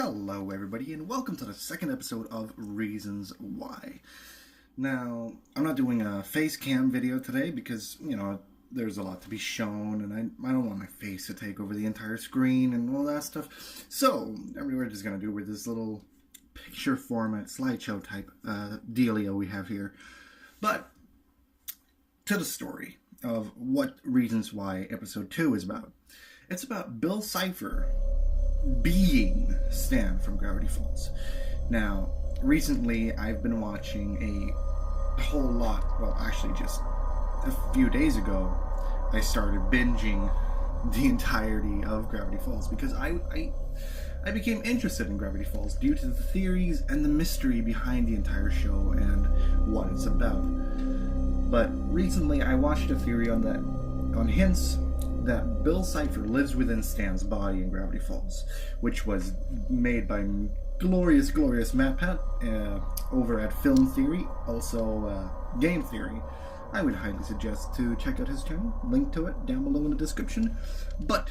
Hello everybody and welcome to the second episode of Reasons Why. Now, I'm not doing a face cam video today because, there's a lot to be shown and I don't want my face to take over the entire screen and all that stuff. So, we're just going to do with this little picture format slideshow type dealio we have here. But, to the story of what Reasons Why episode 2 is about. It's about Bill Cipher being Stan from Gravity Falls. Now, recently I've been watching a whole lot, well actually just a few days ago I started binging the entirety of Gravity Falls because I became interested in Gravity Falls due to the theories and the mystery behind the entire show and what it's about. But recently I watched a theory on hints that Bill Cipher lives within Stan's body in Gravity Falls, which was made by glorious MatPat over at Film Theory, also Game Theory. I would highly suggest to check out his channel, link to it down below in the description. But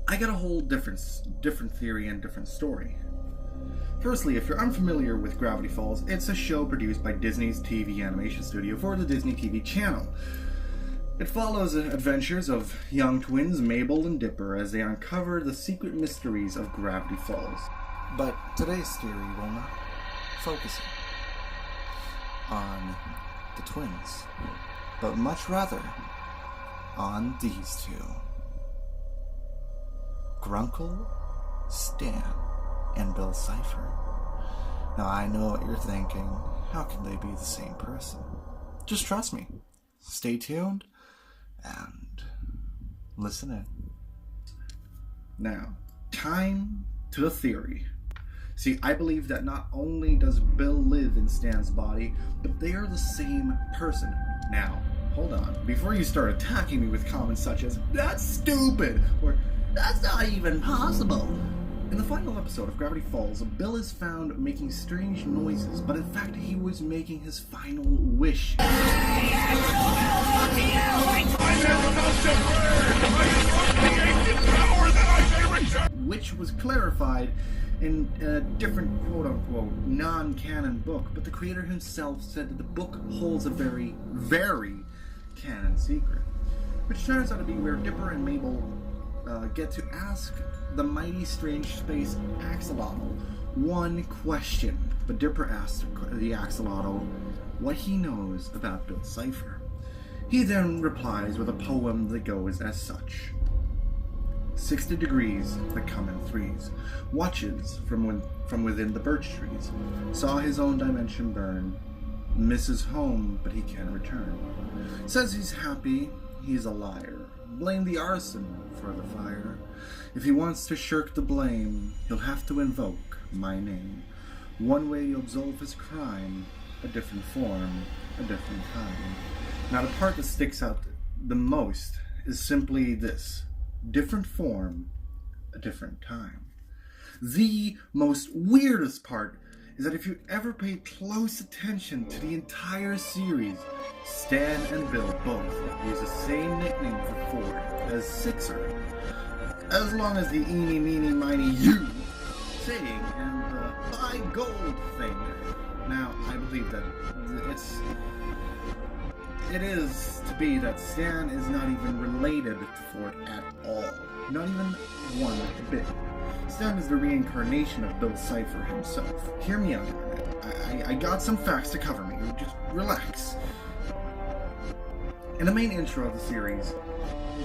I got a whole different theory and different story. Firstly, if you're unfamiliar with Gravity Falls, it's a show produced by Disney's TV animation studio for the Disney TV channel. It follows the adventures of young twins Mabel and Dipper as they uncover the secret mysteries of Gravity Falls. But today's theory will not focus on the twins, but much rather on these two. Grunkle, Stan, and Bill Cipher. Now I know what you're thinking. How can they be the same person? Just trust me. Stay tuned and listen in. Now, time to the theory. See, I believe that not only does Bill live in Stan's body, but they are the same person. Now, hold on. Before you start attacking me with comments such as, "That's stupid," or "That's not even possible." In the final episode of Gravity Falls, Bill is found making strange noises, but in fact he was making his final wish. Which was clarified in a different quote-unquote non-canon book, but the creator himself said that the book holds a very, very canon secret, which turns out to be where Dipper and Mabel get to ask the mighty strange space axolotl one question. But Dipper asks the axolotl what he knows about Bill Cipher. He then replies with a poem that goes as such. 60 degrees that come in threes, watches from within the birch trees, saw his own dimension burn, misses home but he can't return, says he's happy, he's a liar, blame the arson for the fire. If he wants to shirk the blame, he'll have to invoke my name. One way to absolve his crime, a different form, a different time. Now the part that sticks out the most is simply this: different form, a different time. The most weirdest part is that if you ever pay close attention to the entire series, Stan and Bill both use the same nickname for Ford as Sixer. As long as the eeny, meeny, miny, you saying and the buy gold thing. Now, I believe that it is to be that Stan is not even related to Ford at all. Not even one bit. Stan is the reincarnation of Bill Cipher himself. Hear me out. I got some facts to cover me. Just relax. In the main intro of the series,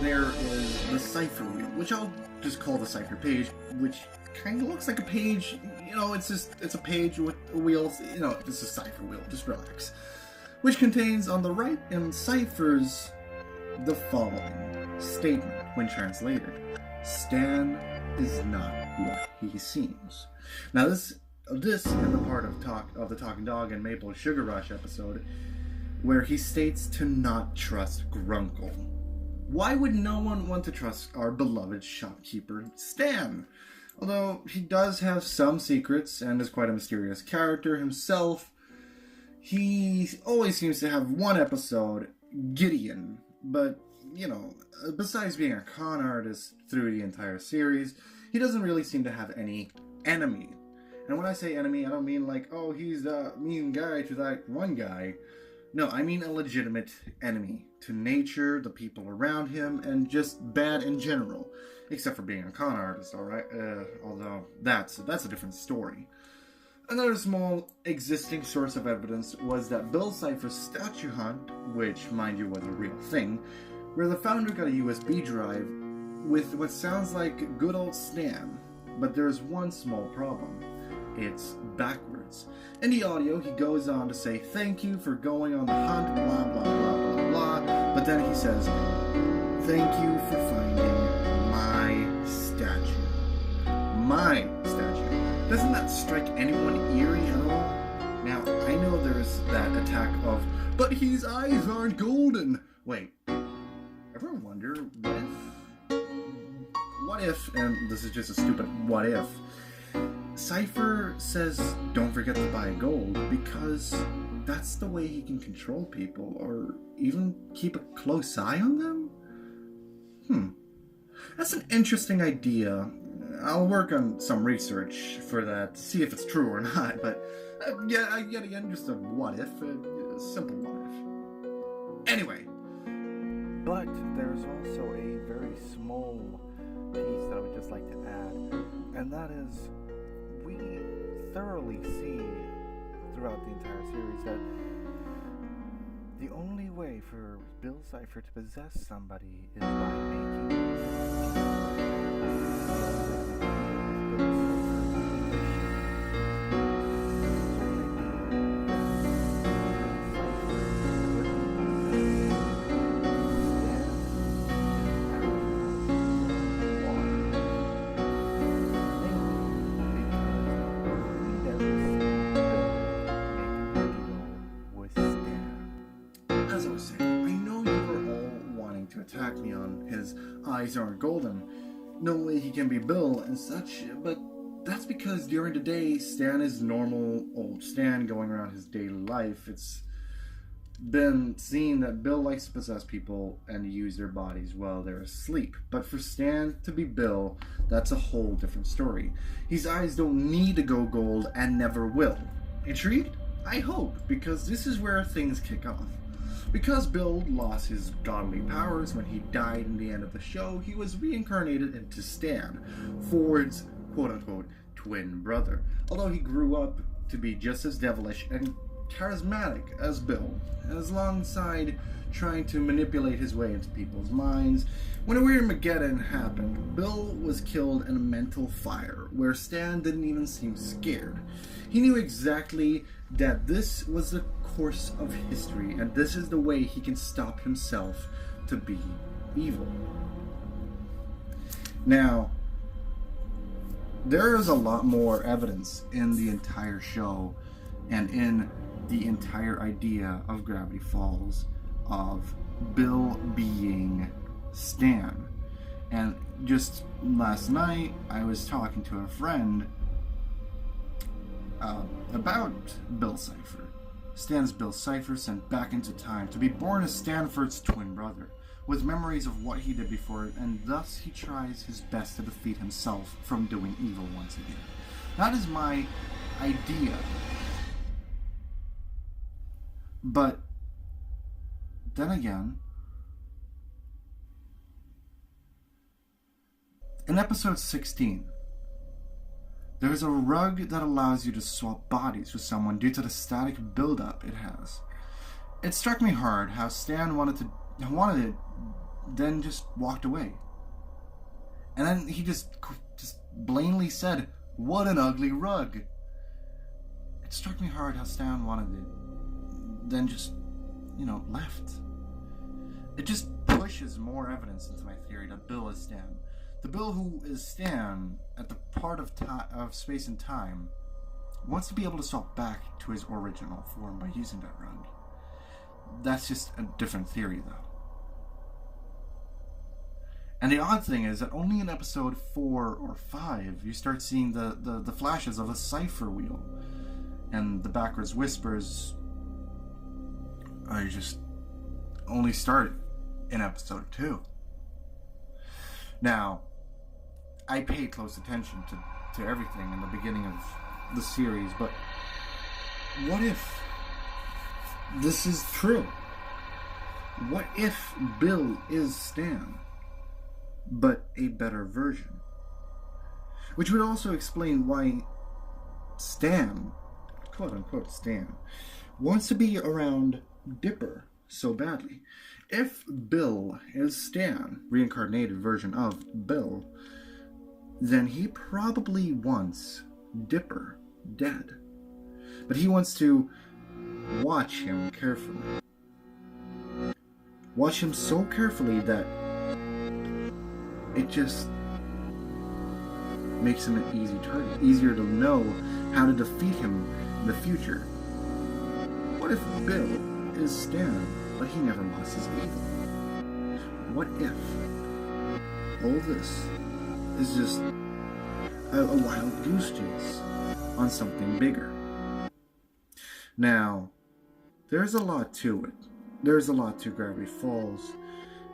there is the Cipher Wheel, which I'll just call the Cipher page, which kind of looks like a page. It's a page with wheels. It's a Cipher Wheel. Just relax. Which contains on the right in ciphers the following statement when translated: Stan is not what he seems. Now this is the part of the Talking Dog and Maple Sugar Rush episode where he states to not trust Grunkle. Why would no one want to trust our beloved shopkeeper Stan? Although he does have some secrets and is quite a mysterious character himself, he always seems to have one episode, Gideon. But, besides being a con artist through the entire series, he doesn't really seem to have any enemy. And when I say enemy, I don't mean like, oh, he's the mean guy to that one guy. No, I mean a legitimate enemy to nature, the people around him, and just bad in general. Except for being a con artist, alright? Although that's a different story. Another small existing source of evidence was that Bill Cipher's statue hunt, which, mind you, was a real thing, where the founder got a USB drive with what sounds like good old Stan. But there's one small problem. It's backwards. In the audio, he goes on to say thank you for going on the hunt, blah, blah, blah, blah, blah. But then he says, thank you for finding my statue. My statue. Doesn't that strike anyone eerie at all? Now, I know there's that attack of, but his eyes aren't golden. Wait, ever wonder what if, and this is just a stupid what if, Cypher says don't forget to buy gold because that's the way he can control people or even keep a close eye on them? That's an interesting idea. I'll work on some research for that to see if it's true or not, but yet again, just a what if, a simple what if. Anyway. But there's also a very small piece that I would just like to add, and that is we thoroughly see throughout the entire series that the only way for Bill Cipher to possess somebody is by making attack me on his eyes aren't golden. No way he can be Bill and such, but that's because during the day, Stan is normal old Stan going around his daily life. It's been seen that Bill likes to possess people and use their bodies while they're asleep. But for Stan to be Bill, that's a whole different story. His eyes don't need to go gold and never will. Intrigued? I hope, because this is where things kick off. Because Bill lost his godly powers when he died in the end of the show, he was reincarnated into Stan, Ford's quote-unquote twin brother. Although he grew up to be just as devilish and charismatic as Bill, alongside trying to manipulate his way into people's minds. When a weird Armageddon happened, Bill was killed in a mental fire, where Stan didn't even seem scared. He knew exactly that this was the course of history, and this is the way he can stop himself to be evil. Now, there is a lot more evidence in the entire show and in the entire idea of Gravity Falls of Bill being Stan. And just last night, I was talking to a friend about Bill Cipher. Stan's Bill Cipher sent back into time to be born as Stanford's twin brother, with memories of what he did before, and thus he tries his best to defeat himself from doing evil once again. That is my idea. But then again, in episode 16, there is a rug that allows you to swap bodies with someone due to the static buildup it has. It struck me hard how Stan wanted it, then just walked away. And then he just blatantly said, "What an ugly rug." It struck me hard how Stan wanted it, then just, left. It just pushes more evidence into my theory that Bill is Stan. The Bill who is Stan at the part of space and time wants to be able to swap back to his original form by using that rug. That's just a different theory, though. And the odd thing is that only in episode 4 or 5 you start seeing the flashes of a cipher wheel. And the backwards whispers I just only started in episode 2. Now, I paid close attention to everything in the beginning of the series, but what if this is true? What if Bill is Stan, but a better version? Which would also explain why Stan, quote unquote Stan, wants to be around Dipper so badly. If Bill is Stan, reincarnated version of Bill, then he probably wants Dipper dead. But he wants to watch him carefully. Watch him so carefully that it just makes him an easy target. Easier to know how to defeat him in the future. What if Bill is Stan, but he never lost his evil? What if all this is just a wild goose chase on something bigger? Now, there's a lot to it. There's a lot to Gravity Falls,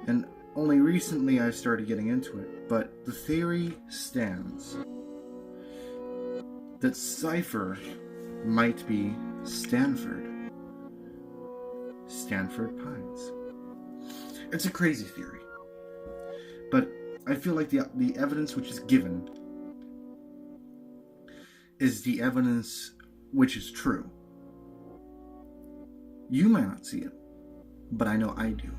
and only recently I started getting into it, but the theory stands that Cypher might be Stanford Pines. It's a crazy theory, but I feel like the evidence which is given is the evidence which is true. You might not see it, but I know I do.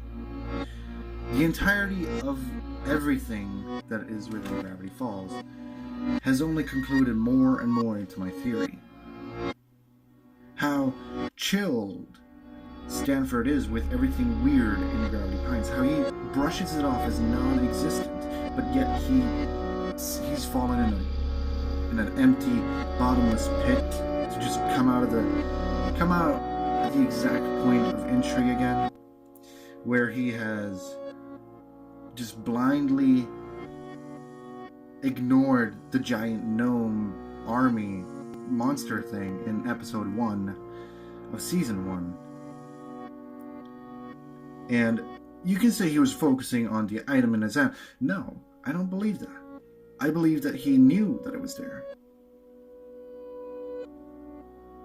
The entirety of everything that is within Gravity Falls has only concluded more and more into my theory. How chilled Stanford is with everything weird in Gravity Pines. How he brushes it off as non-existent, but yet he's fallen in an empty, bottomless pit to just come out at the exact point of entry again, where he has just blindly ignored the giant gnome army monster thing in episode 1 of season 1. And you can say he was focusing on the item in his hand. No, I don't believe that. I believe that he knew that it was there.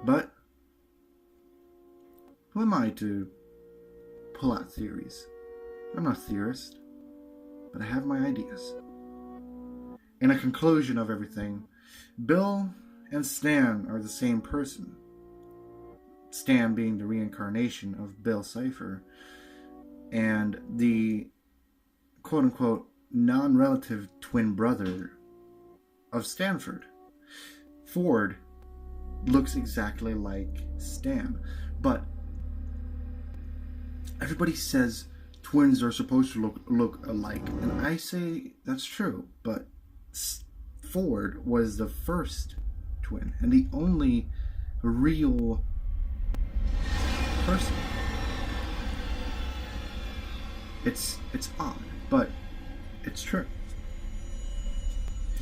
But who am I to pull out theories? I'm not a theorist, but I have my ideas. In a conclusion of everything, Bill and Stan are the same person. Stan being the reincarnation of Bill Cypher, and the quote-unquote non-relative twin brother of Stanford. Ford looks exactly like Stan, but everybody says twins are supposed to look alike, and I say that's true, but Ford was the first twin and the only real person. It's odd, but it's true.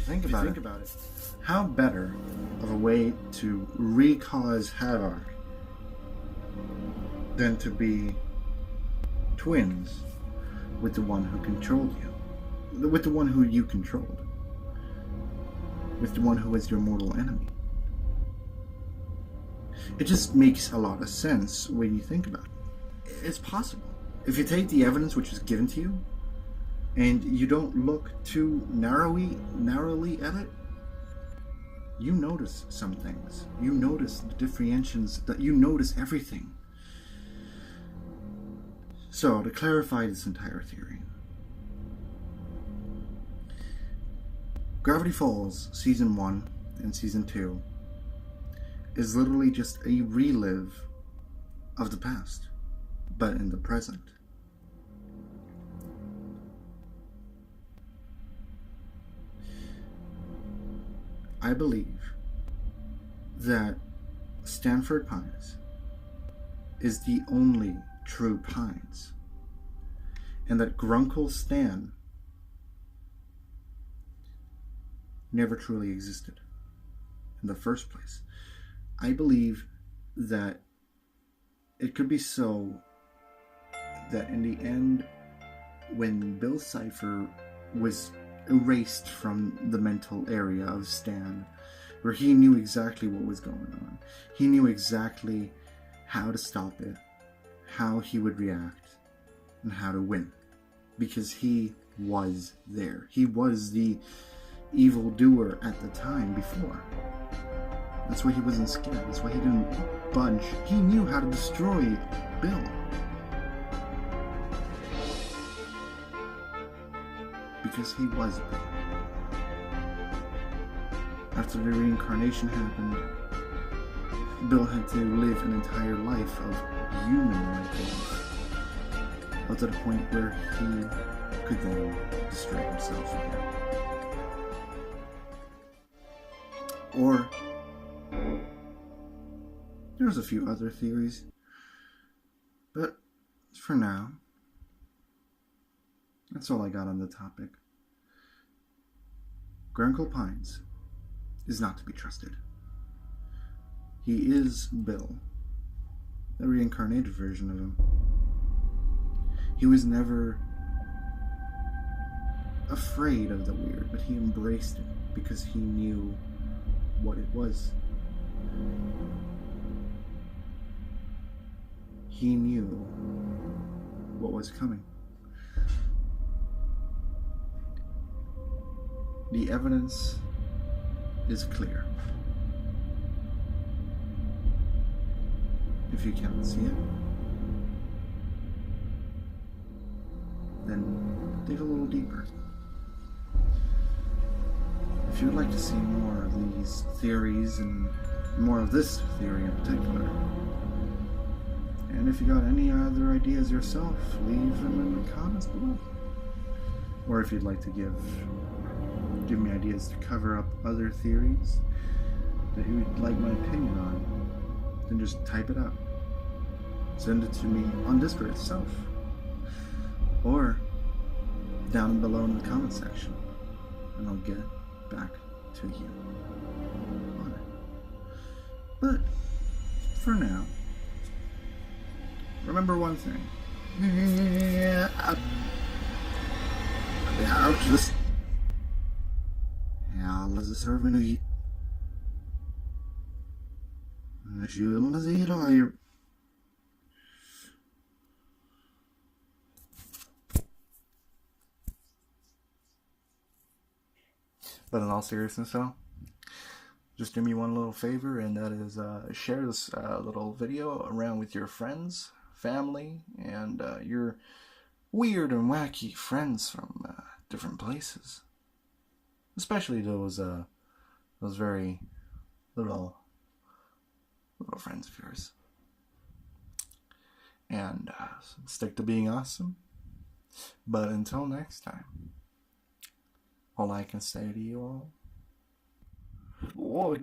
Think about it. How better of a way to re-cause havoc than to be twins with the one who controlled you, with the one who you controlled, with the one who is your mortal enemy. It just makes a lot of sense when you think about it. It's possible. If you take the evidence which is given to you, and you don't look too narrowly at it, you notice some things. You notice the differentiations, that you notice everything. So, to clarify this entire theory, Gravity Falls Season 1 and Season 2 is literally just a relive of the past, but in the present. I believe that Stanford Pines is the only true Pines, and that Grunkle Stan never truly existed in the first place. I believe that it could be so that in the end, when Bill Cypher was erased from the mental area of Stan, where he knew exactly what was going on. He knew exactly how to stop it, how he would react, and how to win. Because he was there. He was the evildoer at the time before. That's why he wasn't scared. That's why he didn't budge. He knew how to destroy Bill. Because he was Bill. After the reincarnation happened, Bill had to live an entire life of human-like life, up to the point where he could then destroy himself again. Or there's a few other theories, but for now, that's all I got on the topic. Grunkle Pines is not to be trusted. He is Bill, a reincarnated version of him. He was never afraid of the weird, but he embraced it because he knew what it was. He knew what was coming. The evidence is clear. If you cannot see it, then dig a little deeper. If you would like to see more of these theories and more of this theory in particular, and if you got any other ideas yourself, leave them in the comments below. Or if you'd like to give me ideas to cover up other theories that you would like my opinion on, then just type it out. Send it to me on Discord itself, or down below in the comment section, and I'll get back to you on it. But for now, remember one thing. Alles ist erwähnt. Schön, Sie hier. But in all seriousness, though, just do me one little favor, and that is share this little video around with your friends, family, and your weird and wacky friends from different places. Especially those very little friends of yours. And stick to being awesome. But until next time, all I can say to you all, boy,